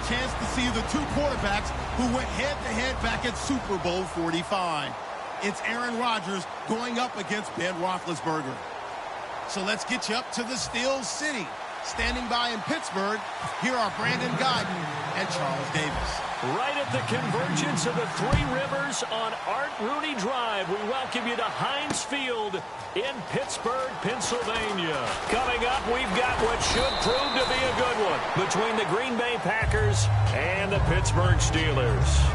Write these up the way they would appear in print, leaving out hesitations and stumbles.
chance to see the two quarterbacks who went head-to-head back at Super Bowl 45. It's Aaron Rodgers going up against Ben Roethlisberger. So let's get you up to the Steel City. Standing by in Pittsburgh, here are Brandon Gaudin and Charles Davis. Right at the convergence of the Three Rivers on Art Rooney Drive, we welcome you to Heinz Field in Pittsburgh, Pennsylvania. Coming up, we've got what should prove to be a good one between the Green Bay Packers and the Pittsburgh Steelers.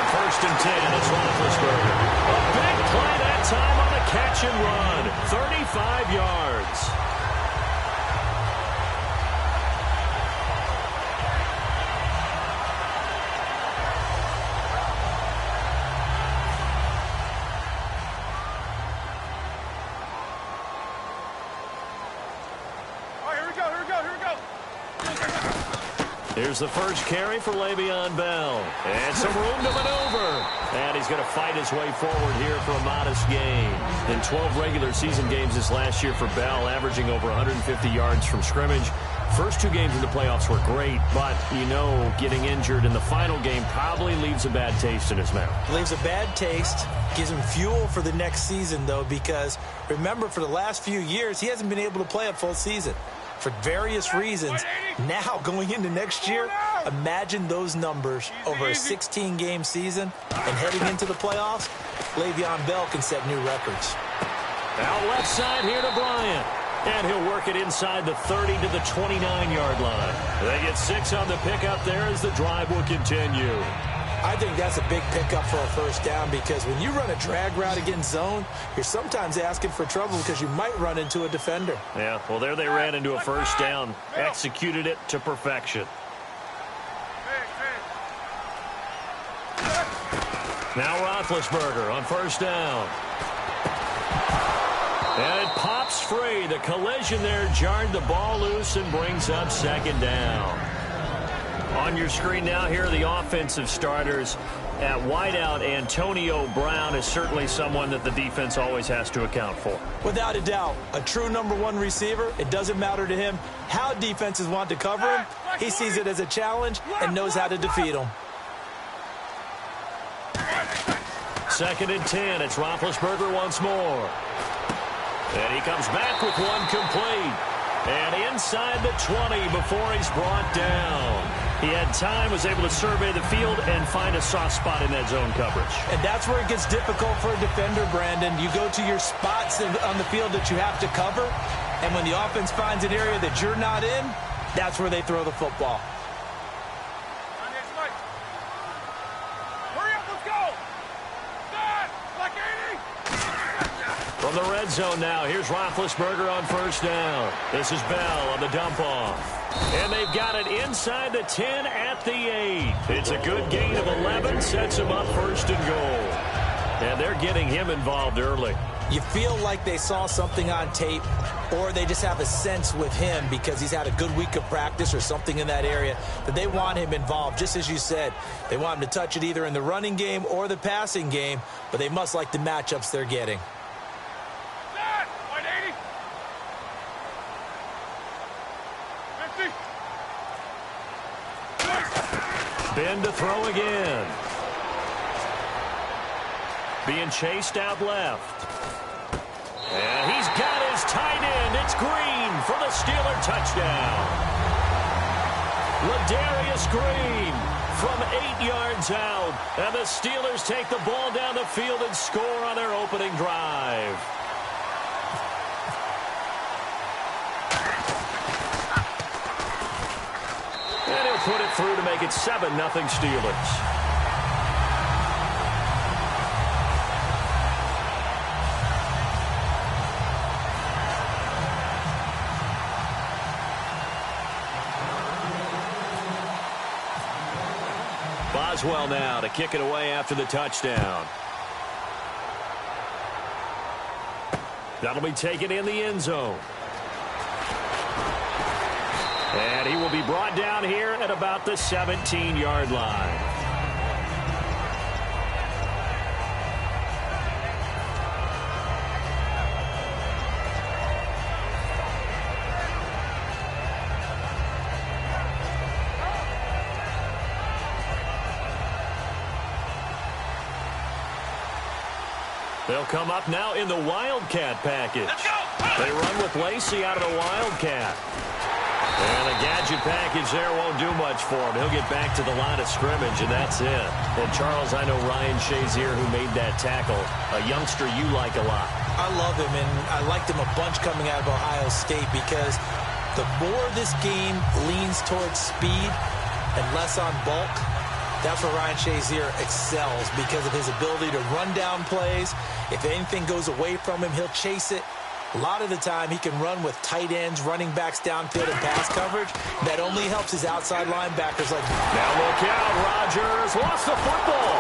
First and 10, it's Roethlisberger. A big play that time on the catch and run. 35 yards. All right, here we go. Here's the first carry for Le'Veon Bell. And some room to maneuver. And he's going to fight his way forward here for a modest gain. In 12 regular season games this last year for Bell, averaging over 150 yards from scrimmage. First two games in the playoffs were great, but, you know, getting injured in the final game probably leaves a bad taste in his mouth. Leaves a bad taste, gives him fuel for the next season, though, because, remember, for the last few years, he hasn't been able to play a full season for various reasons. Now, going into next year, imagine those numbers over a 16-game season and heading into the playoffs. Le'Veon Bell can set new records. Out left side here to Bryant. And he'll work it inside the 30 to the 29-yard line. They get 6 on the pickup there as the drive will continue. I think that's a big pickup for a first down because when you run a drag route against zone, you're sometimes asking for trouble because you might run into a defender. Yeah, well, there they ran into a first down, executed it to perfection. Now Roethlisberger on first down. And it pops free. The collision there jarred the ball loose and brings up second down. On your screen now, here are the offensive starters. At wideout, Antonio Brown is certainly someone that the defense always has to account for. Without a doubt, a true #1 receiver. It doesn't matter to him how defenses want to cover him. He sees it as a challenge and knows how to defeat him. Second and 10. It's Roethlisberger once more. And he comes back with one complete. And inside the 20 before he's brought down. He had time, was able to survey the field and find a soft spot in that zone coverage. And that's where it gets difficult for a defender, Brandon. You go to your spots on the field that you have to cover, and when the offense finds an area that you're not in, that's where they throw the football. From the red zone now, here's Roethlisberger on first down. This is Bell on the dump off. And they've got it inside the 10 at the 8. It's a good gain of 11, sets him up first and goal. And they're getting him involved early. You feel like they saw something on tape, or they just have a sense with him because he's had a good week of practice or something in that area that they want him involved. Just as you said, they want him to touch it either in the running game or the passing game, but they must like the matchups they're getting. Ben to throw again. Being chased out left. And he's got his tight end. It's Green for the Steeler touchdown. Ladarius Green from 8 yards out. And the Steelers take the ball down the field and score on their opening drive. And he'll put it through to make it 7-0 Steelers. Boswell now to kick it away after the touchdown. That'll be taken in the end zone. And he will be brought down here at about the 17-yard line. They'll come up now in the Wildcat package. They run with Lacey out of the Wildcat. And the gadget package there won't do much for him. He'll get back to the line of scrimmage, and that's it. And, Charles, I know Ryan Shazier, who made that tackle, a youngster you like a lot. I love him, and I liked him a bunch coming out of Ohio State because the more this game leans towards speed and less on bulk, that's where Ryan Shazier excels because of his ability to run down plays. If anything goes away from him, he'll chase it. A lot of the time, he can run with tight ends, running backs downfield, and pass coverage. That only helps his outside linebackers like... Now look out, Rodgers lost the football.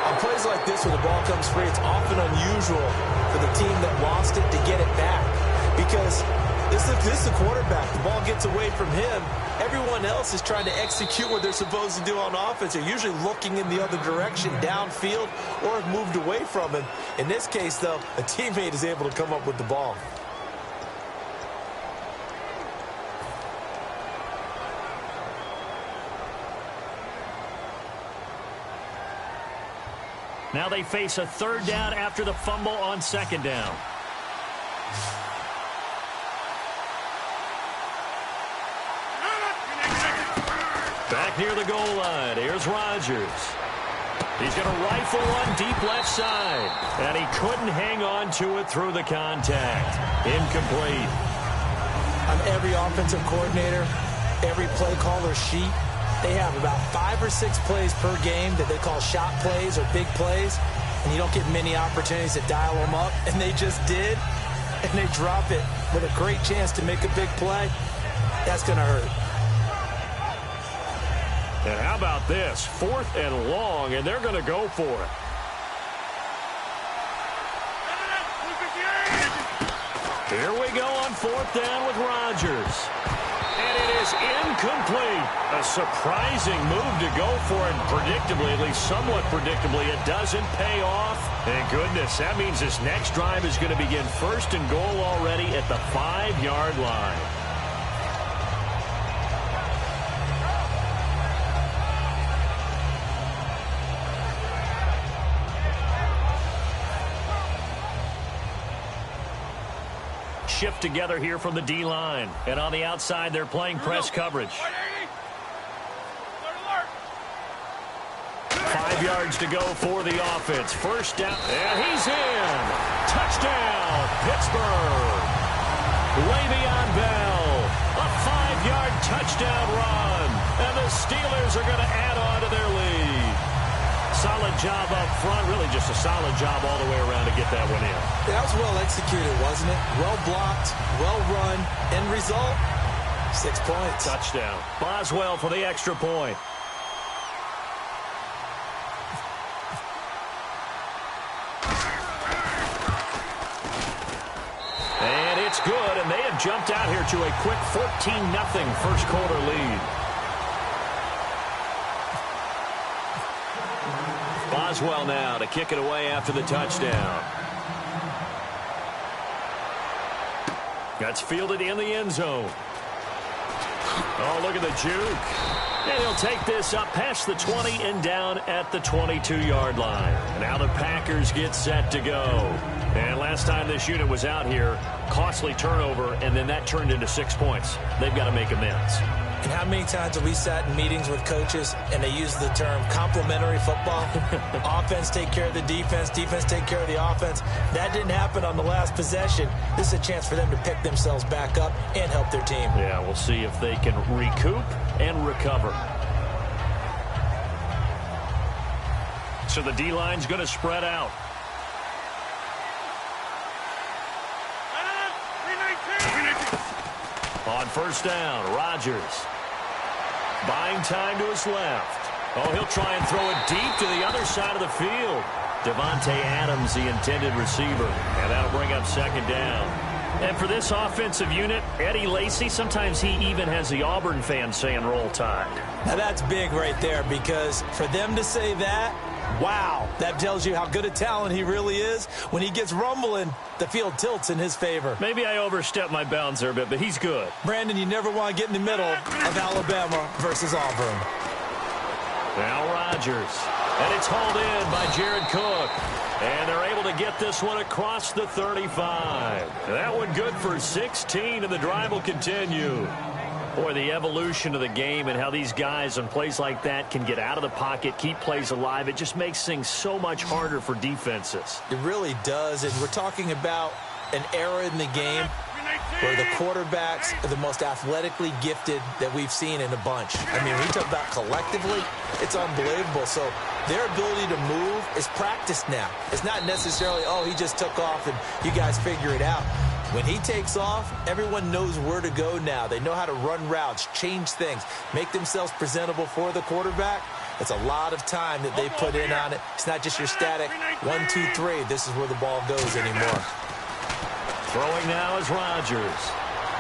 On plays like this where the ball comes free, it's often unusual for the team that lost it to get it back because this is the quarterback. The ball gets away from him. Everyone else is trying to execute what they're supposed to do on offense. They're usually looking in the other direction, downfield, or have moved away from him. In this case, though, a teammate is able to come up with the ball. Now they face a third down after the fumble on second down. Back near the goal line, here's Rodgers. He's going to rifle one deep left side, and he couldn't hang on to it through the contact. Incomplete. On every offensive coordinator, every play caller sheet, they have about 5 or 6 plays per game that they call shot plays or big plays, and you don't get many opportunities to dial them up, and they just did, and they drop it with a great chance to make a big play. That's going to hurt. And how about this? 4th and long, and they're going to go for it. Here we go on 4th down with Rodgers. And it is incomplete. A surprising move to go for it. Predictably, at least somewhat predictably, it doesn't pay off. Thank goodness. That means this next drive is going to begin 1st and goal already at the 5-yard line. Shift together here from the D-line. And on the outside, they're playing press coverage. 5 yards to go for the offense. First down, and he's in. Touchdown, Pittsburgh. Le'Veon Bell, a 5-yard touchdown run. And the Steelers are going to add on to their lead. Solid job up front, really just a solid job all the way around to get that one in. That was well executed, wasn't it? Well blocked, well run. End result, 6 points. Touchdown. Boswell for the extra point. And it's good, and they have jumped out here to a quick 14-0 first quarter lead. Boswell now to kick it away after the touchdown. That's fielded in the end zone. Oh, look at the juke. And he'll take this up past the 20 and down at the 22-yard line. Now the Packers get set to go. And last time this unit was out here, costly turnover, and then that turned into 6 points. They've got to make amends. And how many times have we sat in meetings with coaches and they use the term complementary football? Offense take care of the defense, defense take care of the offense. That didn't happen on the last possession. This is a chance for them to pick themselves back up and help their team. Yeah, we'll see if they can recoup and recover. So the D-line's going to spread out. On first down, Rodgers buying time to his left. Oh, he'll try and throw it deep to the other side of the field. Devontae Adams, the intended receiver. And that'll bring up second down. And for this offensive unit, Eddie Lacy, sometimes he even has the Auburn fans saying roll tide. Now that's big right there, because for them to say that, wow, that tells you how good a talent he really is. When he gets rumbling, the field tilts in his favor. Maybe I overstepped my bounds there a bit, but he's good. Brandon, you never want to get in the middle of Alabama versus Auburn. Now Rodgers. And it's hauled in by Jared Cook. And they're able to get this one across the 35. That one good for 16, and the drive will continue. Boy, the evolution of the game and how these guys on plays like that can get out of the pocket, keep plays alive, it just makes things so much harder for defenses. It really does, and we're talking about an era in the game where the quarterbacks are the most athletically gifted that we've seen in a bunch. I mean, when you talk about collectively, it's unbelievable. So their ability to move is practiced now. It's not necessarily, oh, he just took off and you guys figure it out. When he takes off, everyone knows where to go now. They know how to run routes, change things, make themselves presentable for the quarterback. It's a lot of time that they put in on it. It's not just your static 1, 2, 3. This is where the ball goes anymore. Throwing now is Rodgers.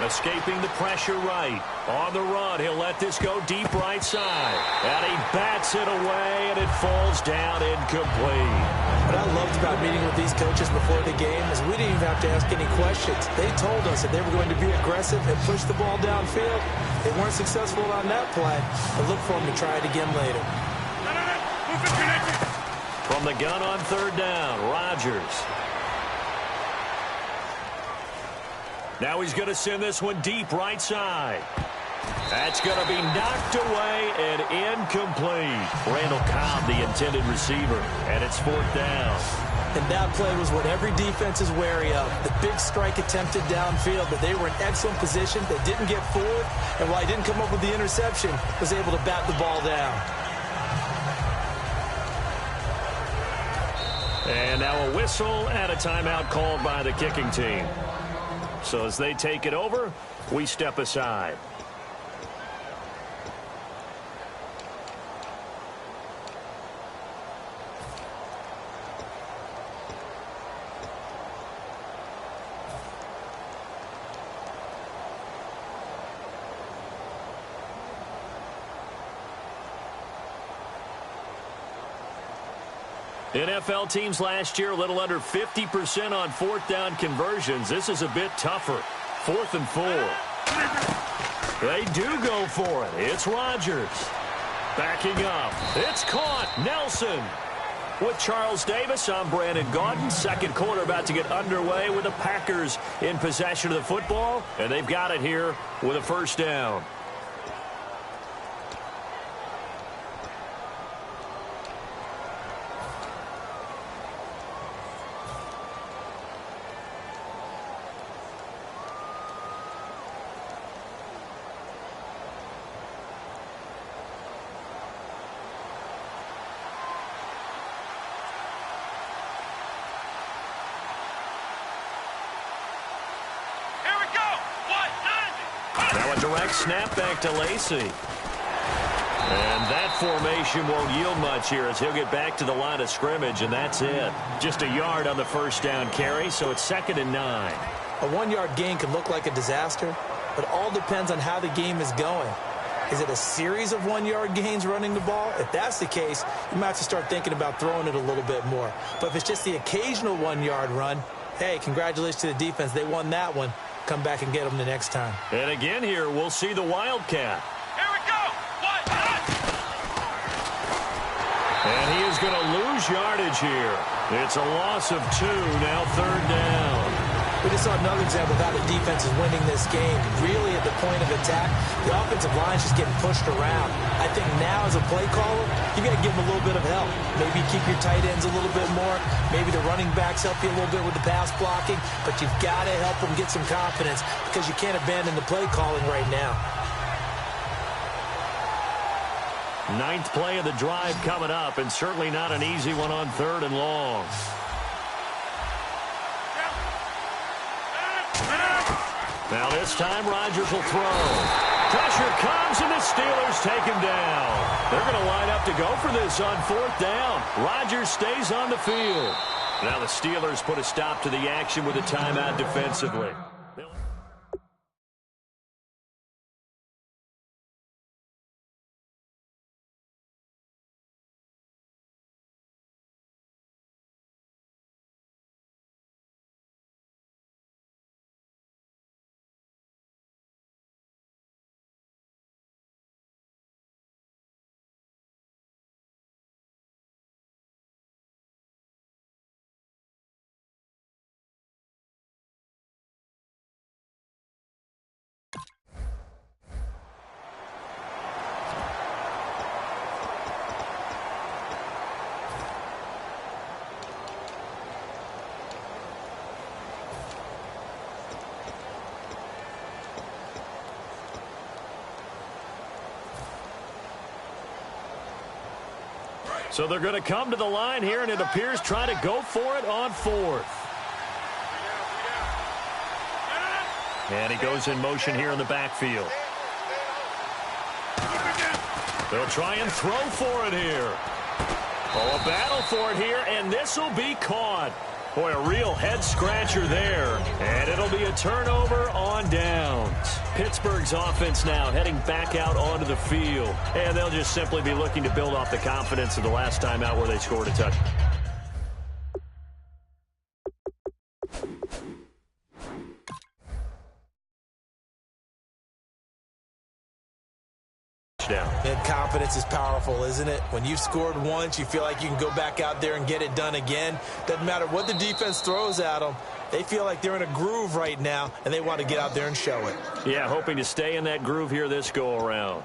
Escaping the pressure right. On the run, he'll let this go deep right side. And he bats it away, and it falls down incomplete. What I loved about meeting with these coaches before the game is we didn't even have to ask any questions. They told us that they were going to be aggressive and push the ball downfield. They weren't successful on that play, but look for them to try it again later. From the gun on third down, Rodgers. Now he's going to send this one deep right side. That's going to be knocked away and incomplete. Randall Cobb, the intended receiver, and it's fourth down. And that play was what every defense is wary of. The big strike attempted downfield, but they were in excellent position. They didn't get forward, and while he didn't come up with the interception, was able to bat the ball down. And now a whistle and a timeout called by the kicking team. So as they take it over, we step aside. NFL teams last year a little under 50% on fourth down conversions. This is a bit tougher. 4th and 4. They do go for it. It's Rodgers. Backing up. It's caught. Nelson. With Charles Davis, I'm Brandon Gaudin. Second quarter about to get underway with the Packers in possession of the football. And they've got it here with a first down. Now a direct snap back to Lacy. And that formation won't yield much here as he'll get back to the line of scrimmage, and that's it. Just a yard on the first down carry, so it's 2nd and 9. A 1-yard gain can look like a disaster, but it all depends on how the game is going. Is it a series of 1-yard gains running the ball? If that's the case, you might have to start thinking about throwing it a little bit more. But if it's just the occasional 1-yard run, hey, congratulations to the defense. They won that one. Come back and get them the next time. And again here, we'll see the Wildcat. Here we go. And he is going to lose yardage here. It's a loss of 2, now 3rd down. We just saw another example of how the defense is winning this game. Really at the point of attack, the offensive line's just getting pushed around. I think now as a play caller, you got to give them a little bit of help. Maybe keep your tight ends a little bit more. Maybe the running backs help you a little bit with the pass blocking. But you've got to help them get some confidence because you can't abandon the play calling right now. 9th play of the drive coming up, and certainly not an easy one on 3rd and long. Now this time Rodgers will throw. Pressure comes, and the Steelers take him down. They're going to line up to go for this on 4th down. Rodgers stays on the field. Now the Steelers put a stop to the action with a timeout defensively. So they're going to come to the line here, and it appears try to go for it on 4th. And he goes in motion here in the backfield. They'll try and throw for it here. Oh, a battle for it here, and this will be caught. Boy, a real head-scratcher there. And it'll be a turnover on downs. Pittsburgh's offense now heading back out onto the field. And they'll just simply be looking to build off the confidence of the last time out where they scored a touchdown. And confidence is powerful, isn't it? When you've scored once, you feel like you can go back out there and get it done again. Doesn't matter what the defense throws at them. They feel like they're in a groove right now, and they want to get out there and show it. Yeah, hoping to stay in that groove here this go-around.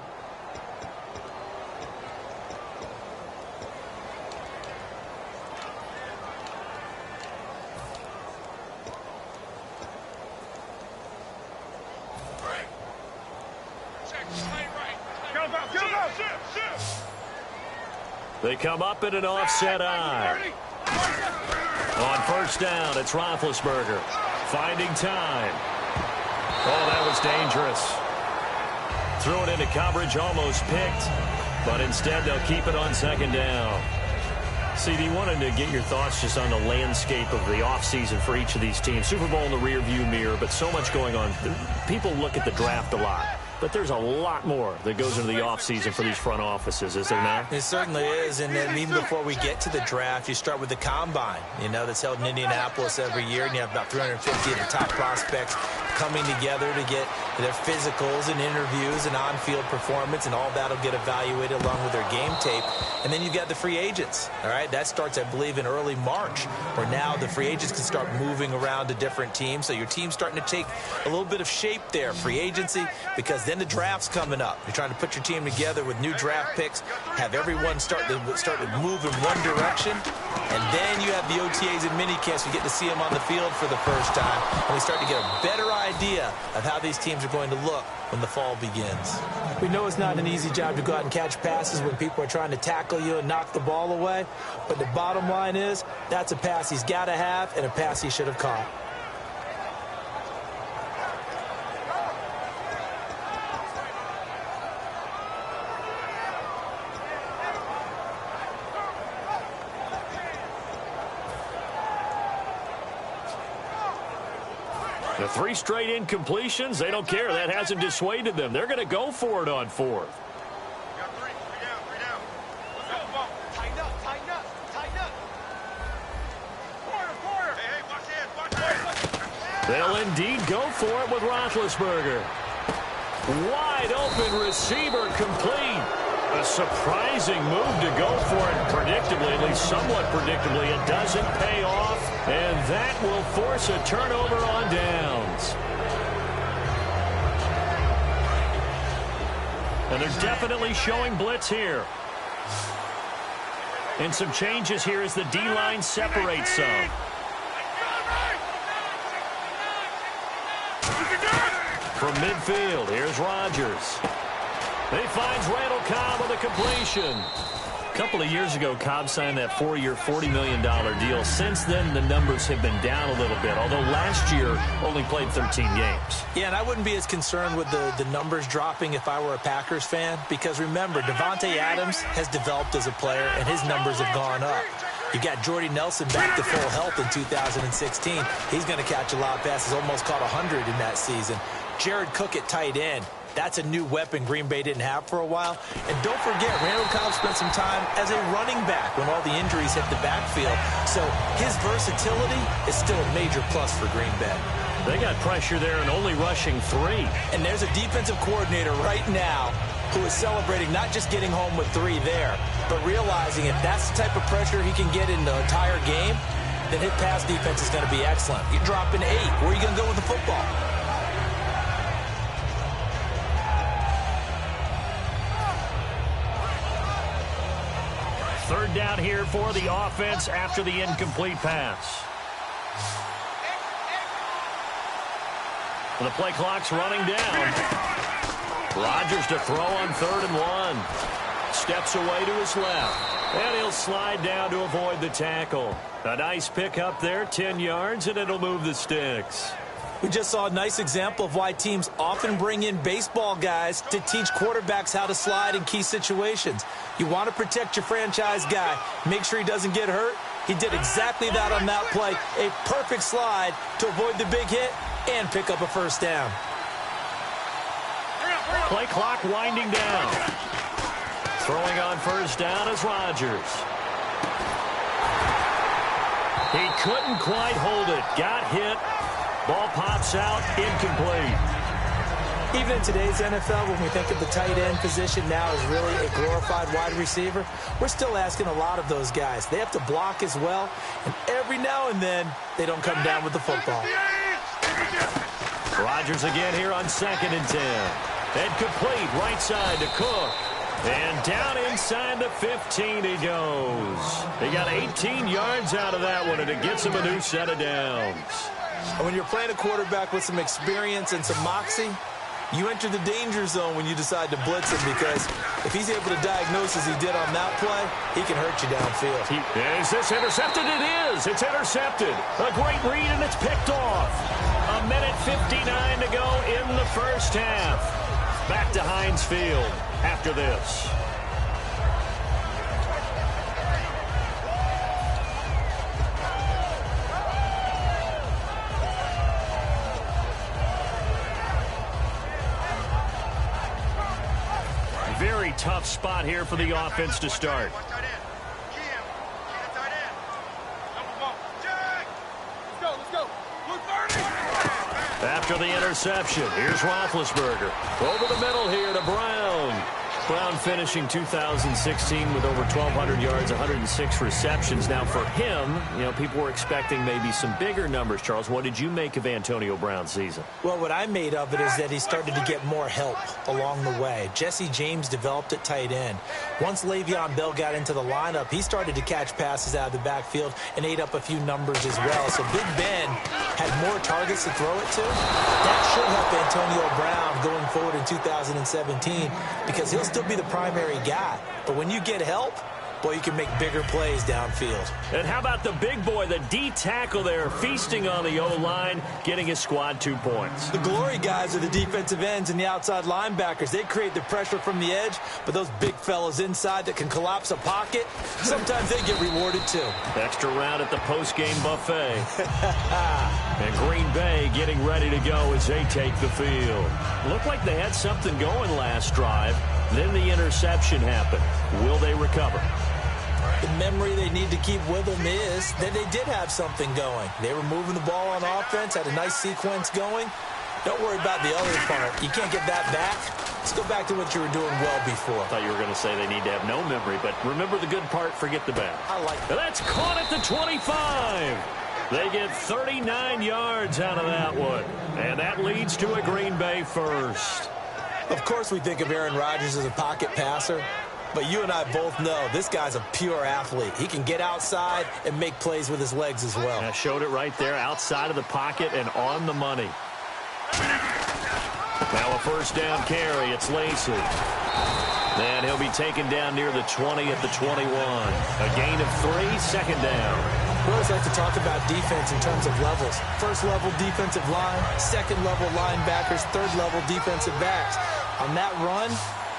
They come up in an offset eye. On 1st down, it's Roethlisberger. Finding time. Oh, that was dangerous. Threw it into coverage, almost picked. But instead, they'll keep it on 2nd down. CD, wanted to get your thoughts just on the landscape of the offseason for each of these teams. Super Bowl in the rearview mirror, but so much going on. People look at the draft a lot. But there's a lot more that goes into the offseason for these front offices, is there not? It certainly is, and then even before we get to the draft, you start with the combine, that's held in Indianapolis every year, and you have about 350 of the top prospects coming together to get their physicals and interviews and on-field performance, and all that will get evaluated along with their game tape. And then you've got the free agents, all right? That starts, I believe, in early March, where now the free agents can start moving around to different teams, so your team's starting to take a little bit of shape there, free agency, because then the draft's coming up. You're trying to put your team together with new draft picks, have everyone start to move in one direction, and then you have the OTAs and minicamps. You get to see them on the field for the first time, and we start to get a better idea of how these teams are going to look when the fall begins. We know it's not an easy job to go out and catch passes when people are trying to tackle you and knock the ball away, but the bottom line is that's a pass he's got to have and a pass he should have caught. The 3 straight incompletions, they don't care. That hasn't dissuaded them. They're going to go for it on 4th. They'll indeed go for it with Roethlisberger. Wide open receiver complete. A surprising move to go for it predictably, at least somewhat predictably. It doesn't pay off, and that will force a turnover on downs. And they're definitely showing blitz here. And some changes here as the D-line separates some. From midfield, here's Rodgers. He finds Randall Cobb with a completion. A couple of years ago, Cobb signed that 4-year, $40 million deal. Since then, the numbers have been down a little bit, although last year only played 13 games. Yeah, and I wouldn't be as concerned with the numbers dropping if I were a Packers fan, because remember, Devontae Adams has developed as a player, and his numbers have gone up. You got Jordy Nelson back to full health in 2016. He's going to catch a lot of passes, almost caught 100 in that season. Jared Cook at tight end. That's a new weapon Green Bay didn't have for a while. And don't forget, Randall Cobb spent some time as a running back when all the injuries hit the backfield. So his versatility is still a major plus for Green Bay. They got pressure there and only rushing 3. And there's a defensive coordinator right now who is celebrating not just getting home with 3 there, but realizing if that's the type of pressure he can get in the entire game, then his pass defense is going to be excellent. You're dropping 8. Where are you going to go with the football? Third down here for the offense after the incomplete pass. The play clock's running down. Rodgers to throw on 3rd and 1. Steps away to his left. And he'll slide down to avoid the tackle. A nice pick up there, 10 yards, and it'll move the sticks. We just saw a nice example of why teams often bring in baseball guys to teach quarterbacks how to slide in key situations. You want to protect your franchise guy. Make sure he doesn't get hurt. He did exactly that on that play. A perfect slide to avoid the big hit and pick up a first down. Play clock winding down. Throwing on first down is Rodgers. He couldn't quite hold it. Got hit. Ball pops out, incomplete. Even in today's NFL, when we think of the tight end position now as really a glorified wide receiver, we're still asking a lot of those guys. They have to block as well, and every now and then, they don't come down with the football. Rodgers again here on 2nd and 10. And complete, right side to Cook. And down inside the 15 he goes. He got 18 yards out of that one, and it gets him a new set of downs. And when you're playing a quarterback with some experience and some moxie, you enter the danger zone when you decide to blitz him, because if he's able to diagnose as he did on that play, he can hurt you downfield. Is this intercepted? It is. It's intercepted. A great read, and it's picked off. 1:59 to go in the first half. Back to Heinz Field after this. Very tough spot here for the offense to start. After the interception, here's Roethlisberger. Over the middle here to Brown. Brown finishing 2016 with over 1,200 yards, 106 receptions. Now for him, people were expecting maybe some bigger numbers. Charles, what did you make of Antonio Brown's season? Well, what I made of it is that he started to get more help along the way. Jesse James developed at tight end. Once Le'Veon Bell got into the lineup, he started to catch passes out of the backfield and ate up a few numbers as well. So Big Ben had more targets to throw it to. That should help Antonio Brown going forward in 2017, because he'll still be the primary guy. But when you get help, boy, you can make bigger plays downfield. And how about the big boy, the D tackle there, feasting on the O-line, getting his squad 2 points. The glory guys are the defensive ends and the outside linebackers. They create the pressure from the edge, but those big fellas inside that can collapse a pocket, sometimes they get rewarded too. Extra round at the post-game buffet. And Green Bay getting ready to go as they take the field. Looked like they had something going last drive. Then the interception happened. Will they recover? The memory they need to keep with them is that they did have something going. They were moving the ball on offense, had a nice sequence going. Don't worry about the other part. You can't get that back. Let's go back to what you were doing well before. I thought you were going to say they need to have no memory, but remember the good part, forget the bad. I like that. That's caught at the 25. They get 39 yards out of that one. And that leads to a Green Bay first. Of course we think of Aaron Rodgers as a pocket passer, but you and I both know this guy's a pure athlete. He can get outside and make plays with his legs as well. I showed it right there, outside of the pocket and on the money. Now a first down carry. It's Lacy. And he'll be taken down near the 20 at the 21. A gain of 3, second down. We always like to talk about defense in terms of levels. First level defensive line, second level linebackers, third level defensive backs. On that run,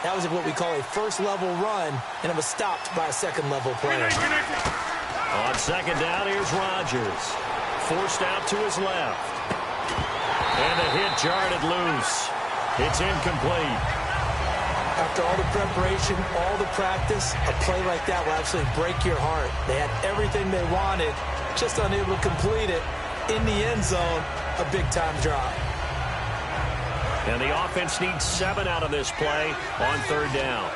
that was what we call a first level run, and it was stopped by a second level player. On second down, here's Rodgers. Forced out to his left. And the hit jarred it loose. It's incomplete. After all the preparation, all the practice, a play like that will absolutely break your heart. They had everything they wanted, just unable to complete it. In the end zone, a big-time drop. And the offense needs 7 out of this play on third down.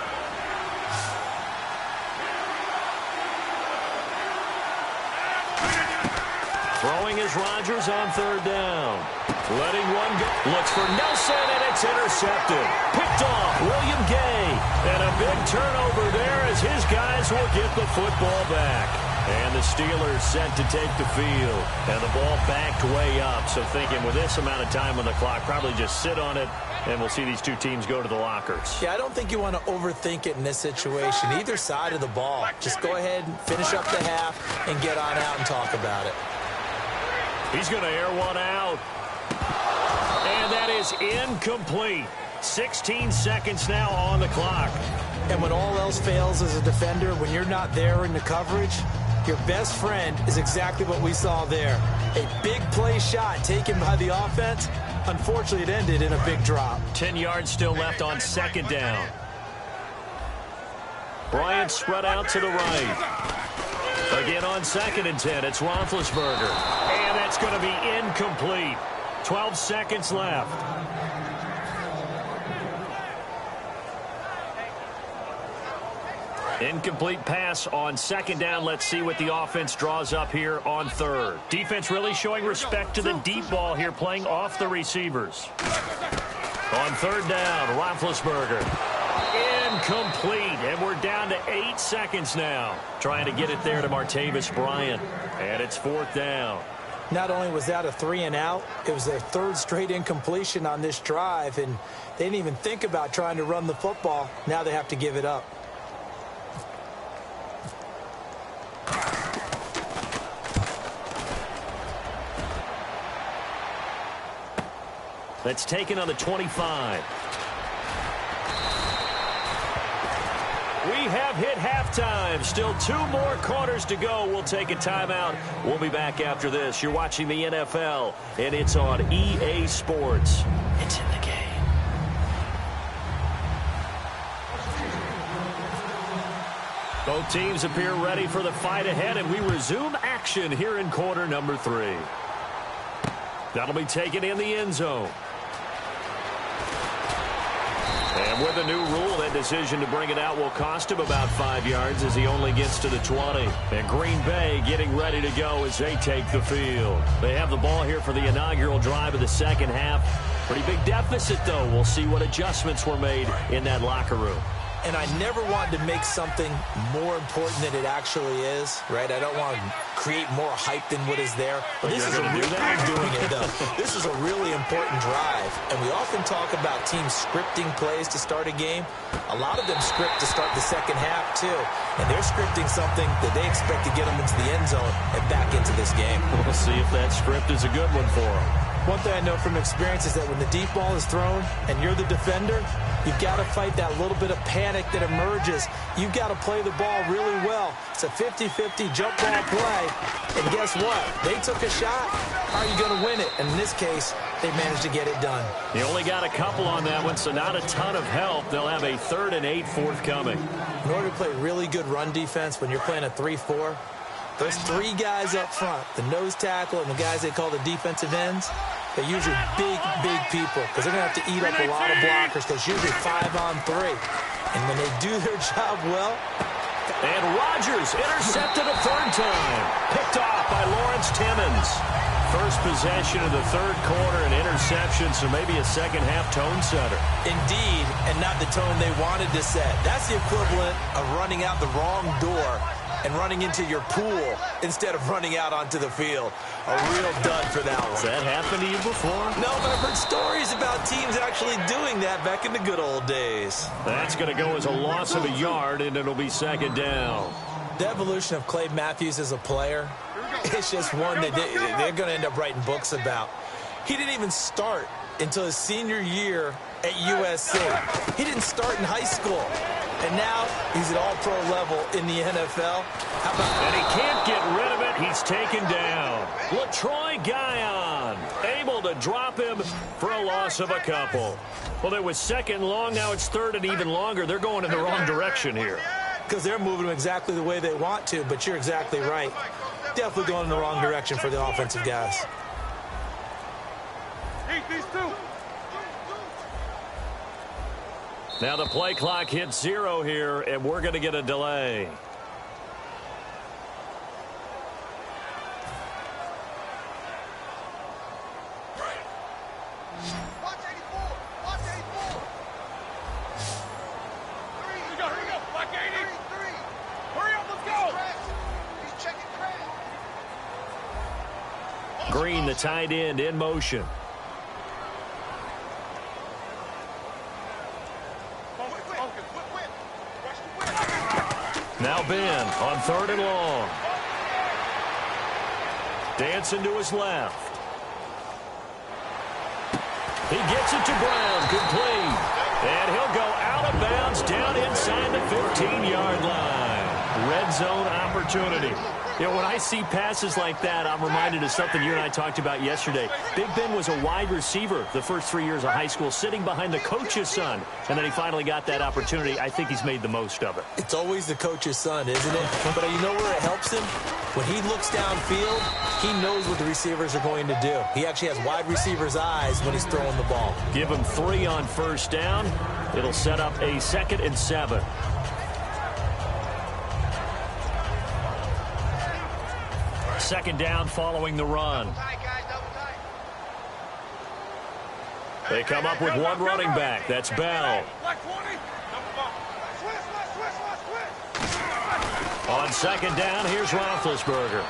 Throwing is Rodgers on third down. Letting one go. Looks for Nelson, and it's intercepted. Picked off William Gay. And a big turnover there as his guys will get the football back. And the Steelers set to take the field. And the ball backed way up. So thinking with this amount of time on the clock, probably just sit on it, and we'll see these two teams go to the lockers. Yeah, I don't think you want to overthink it in this situation. Either side of the ball. Just go ahead and finish up the half and get on out and talk about it. He's going to air one out. And that is incomplete. 16 seconds now on the clock. And when all else fails as a defender, when you're not there in the coverage, your best friend is exactly what we saw there. A big play shot taken by the offense. Unfortunately, it ended in a big drop. 10 yards still left on second down. Bryant spread out to the right. Again on second and 10, it's Roethlisberger. And that's going to be incomplete. 12 seconds left. Incomplete pass on second down. Let's see what the offense draws up here on third. Defense really showing respect to the deep ball here, playing off the receivers. On third down, Roethlisberger. Incomplete, and we're down to 8 seconds now. Trying to get it there to Martavis Bryant, and it's fourth down. Not only was that a 3-and-out, it was their third straight incompletion on this drive, and they didn't even think about trying to run the football. Now they have to give it up. That's taken on the 25. We have hit halftime. Still 2 more quarters to go. We'll take a timeout. We'll be back after this. You're watching the NFL, and it's on EA Sports. It's in the game. Both teams appear ready for the fight ahead, and we resume action here in quarter number 3. That'll be taken in the end zone. And with a new rule, that decision to bring it out will cost him about 5 yards as he only gets to the 20. And Green Bay getting ready to go as they take the field. They have the ball here for the inaugural drive of the second half. Pretty big deficit, though. We'll see what adjustments were made in that locker room. And I never wanted to make something more important than it actually is, right? I don't want to create more hype than what is there. But this is I'm doing it, though. This is a really important drive. And we often talk about teams scripting plays to start a game. A lot of them script to start the second half, too. And they're scripting something that they expect to get them into the end zone and back into this game. We'll see if that script is a good one for them. One thing I know from experience is that when the deep ball is thrown and you're the defender, you've got to fight that little bit of panic that emerges. You've got to play the ball really well. It's a 50-50 jump ball play. And guess what? They took a shot. How are you going to win it? And in this case, they managed to get it done. He only got a couple on that one, so not a ton of help. They'll have a 3rd and 8 forthcoming. In order to play really good run defense when you're playing a 3-4, those 3 guys up front, the nose tackle and the guys they call the defensive ends, they're usually big people because they're going to have to eat up a lot of blockers because usually 5-on-3. And when they do their job well. And Rodgers intercepted a 3rd time. Picked off by Lawrence Timmons. First possession of the 3rd quarter, an interception, so maybe a second-half tone setter. Indeed, and not the tone they wanted to set. That's the equivalent of running out the wrong door and running into your pool instead of running out onto the field. A real dud for that one. Has that happened to you before? No, but I've heard stories about teams actually doing that back in the good old days. That's going to go as a loss of a yard, and it'll be second down. The evolution of Clay Matthews as a player, it's just one that they're going to end up writing books about. He didn't even start until his senior year at USC. He didn't start in high school. And now he's at all-pro level in the NFL. How about that? And he can't get rid of it. He's taken down. LaTroy Guion able to drop him for a loss of a couple. Well, it was second long. Now it's third and even longer. They're going in the wrong direction here. Because they're moving them exactly the way they want to, but you're exactly right. Definitely going in the wrong direction for the offensive guys. These two. Now the play clock hits 0 here, and we're going to get a delay. Watch 84. Watch 84. Here we go. Black 80. Three. Hurry up, let's go. He's checking crash. Green, the tight end, in motion. Now Ben on third and long. Dancing to his left. He gets it to Brown, complete. And he'll go out of bounds down inside the 15-yard line. Red zone opportunity. You know, when I see passes like that, I'm reminded of something you and I talked about yesterday. Big Ben was a wide receiver the first 3 years of high school, sitting behind the coach's son. And then he finally got that opportunity. I think he's made the most of it. It's always the coach's son, isn't it? But you know where it helps him? When he looks downfield, he knows what the receivers are going to do. He actually has wide receivers' eyes when he's throwing the ball. Give him 3 on first down. It'll set up a 2nd and 7. Second down following the run. They come up with one running back. That's Bell. On second down, here's Roethlisberger.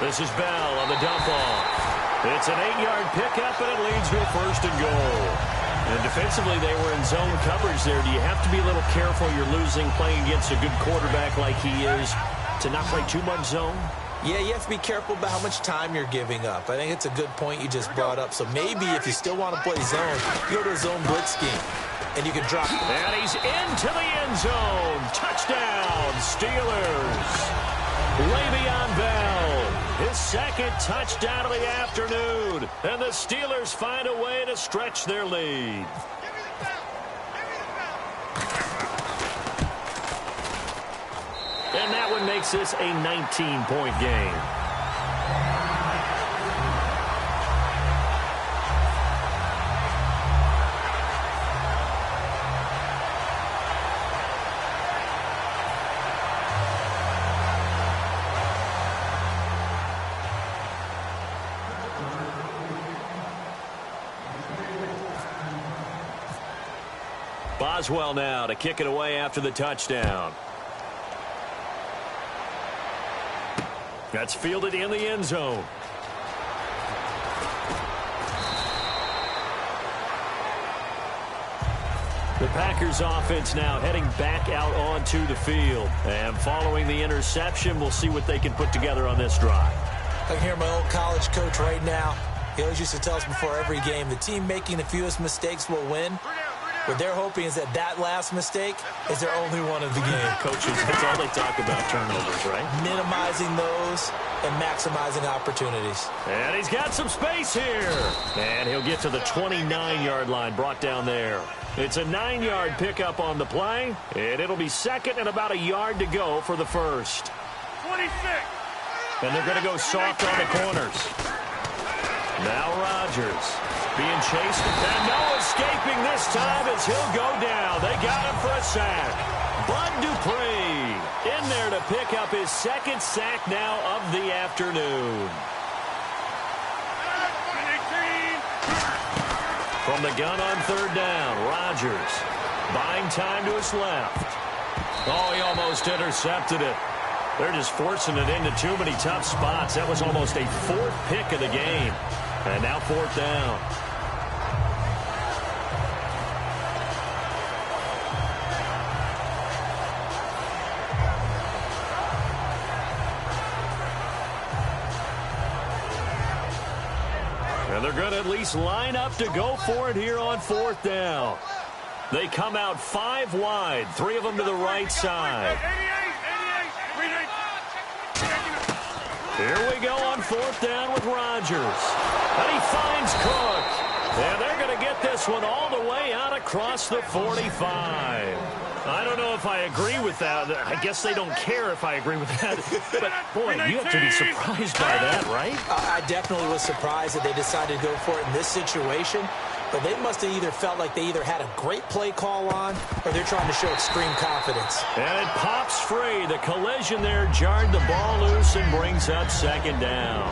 This is Bell on the dump off. It's an 8-yard pickup, and it leads to a 1st and goal. And defensively, they were in zone coverage there. Do you have to be a little careful you're losing playing against a good quarterback like he is to not play too much zone? Yeah, you have to be careful about how much time you're giving up. I think it's a good point you just brought up. So maybe if you still want to play zone, you go to a zone blitz scheme, and you can drop it. And he's into the end zone. Touchdown, Steelers. Le'Veon Bell, his 2nd touchdown of the afternoon. And the Steelers find a way to stretch their lead. And that one makes this a 19-point game. Boswell now to kick it away after the touchdown. That's fielded in the end zone. The Packers offense now heading back out onto the field. And following the interception, we'll see what they can put together on this drive. I can hear my old college coach right now. He always used to tell us before every game, the team making the fewest mistakes will win. What they're hoping is that last mistake is their only one of the game. Coaches, that's all they talk about, turnovers, right? Minimizing those and maximizing opportunities. And he's got some space here. And he'll get to the 29-yard line, brought down there. It's a 9-yard pickup on the play, and it'll be 2nd and about a yard to go for the 1st. 26. And they're going to go soft on the corners. Now Rodgers being chased, and no escaping this time as he'll go down. They got him for a sack. Bud Dupree in there to pick up his 2nd sack now of the afternoon. From the gun on 3rd down, Rodgers buying time to his left. Oh, he almost intercepted it. They're just forcing it into too many tough spots. That was almost a fourth pick of the game. And now fourth down. And they're going to at least line up to go for it here on fourth down. They come out 5 wide, 3 of them to the right side. Here we go on fourth down with Rodgers. And he finds Cook. And they're going to get this one all the way out across the 45. I don't know if I agree with that. I guess they don't care if I agree with that. But, boy, you have to be surprised by that, right? I definitely was surprised that they decided to go for it in this situation. But they must have either felt like they either had a great play call on or they're trying to show extreme confidence. And it pops free. The collision there jarred the ball loose and brings up second down.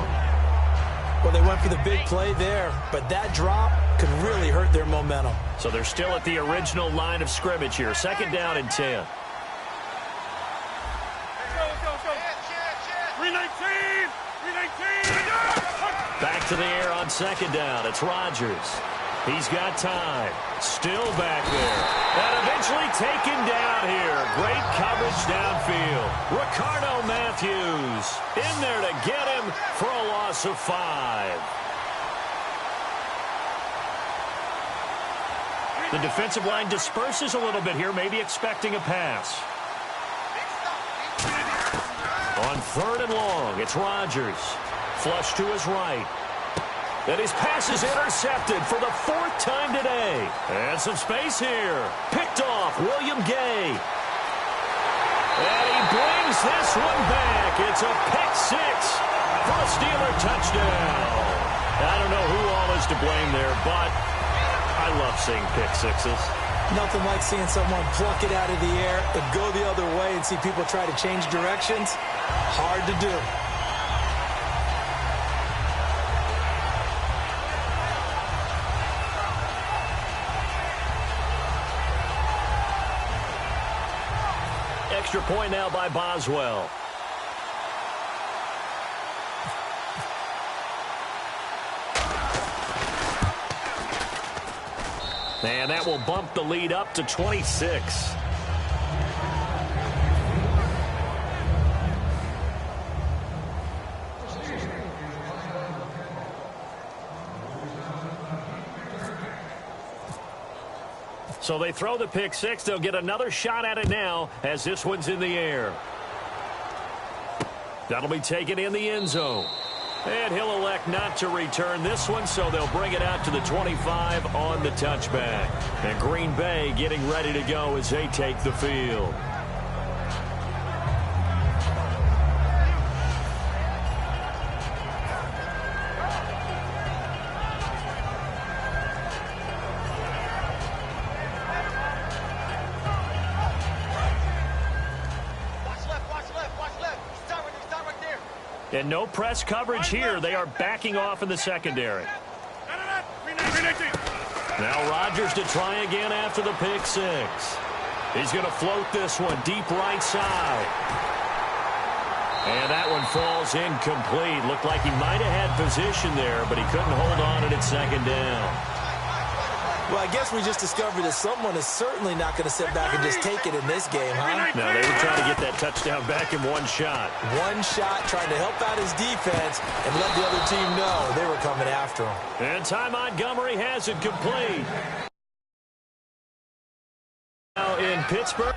Well, they went for the big play there, but that drop could really hurt their momentum. So they're still at the original line of scrimmage here. Second down and 10. Back to the air on second down. It's Rodgers. He's got time. Still back there. And eventually taken down here. Great coverage downfield. Ricardo Matthews in there to get him for a loss of 5. The defensive line disperses a little bit here, maybe expecting a pass. On third and long, it's Rodgers. Flush to his right. And his pass is intercepted for the 4th time today. And some space here. Picked off William Gay. And he brings this one back. It's a pick 6 for a Steeler touchdown. I don't know who all is to blame there, but I love seeing pick 6s. Nothing like seeing someone pluck it out of the air and go the other way and see people try to change directions. Hard to do. Extra point now by Boswell. And that will bump the lead up to 26. So they throw the pick 6. They'll get another shot at it now as this one's in the air. That'll be taken in the end zone. And he'll elect not to return this one, so they'll bring it out to the 25 on the touchback. And Green Bay getting ready to go as they take the field. And no press coverage here. They are backing off in the secondary. Now Rodgers to try again after the pick 6. He's going to float this one deep right side. And that one falls incomplete. Looked like he might have had position there, but he couldn't hold on at second down. Well, I guess we just discovered that someone is certainly not going to sit back and just take it in this game, huh? No, they were trying to get that touchdown back in one shot. One shot, trying to help out his defense and let the other team know they were coming after him. And Ty Montgomery has it complete. Now in Pittsburgh.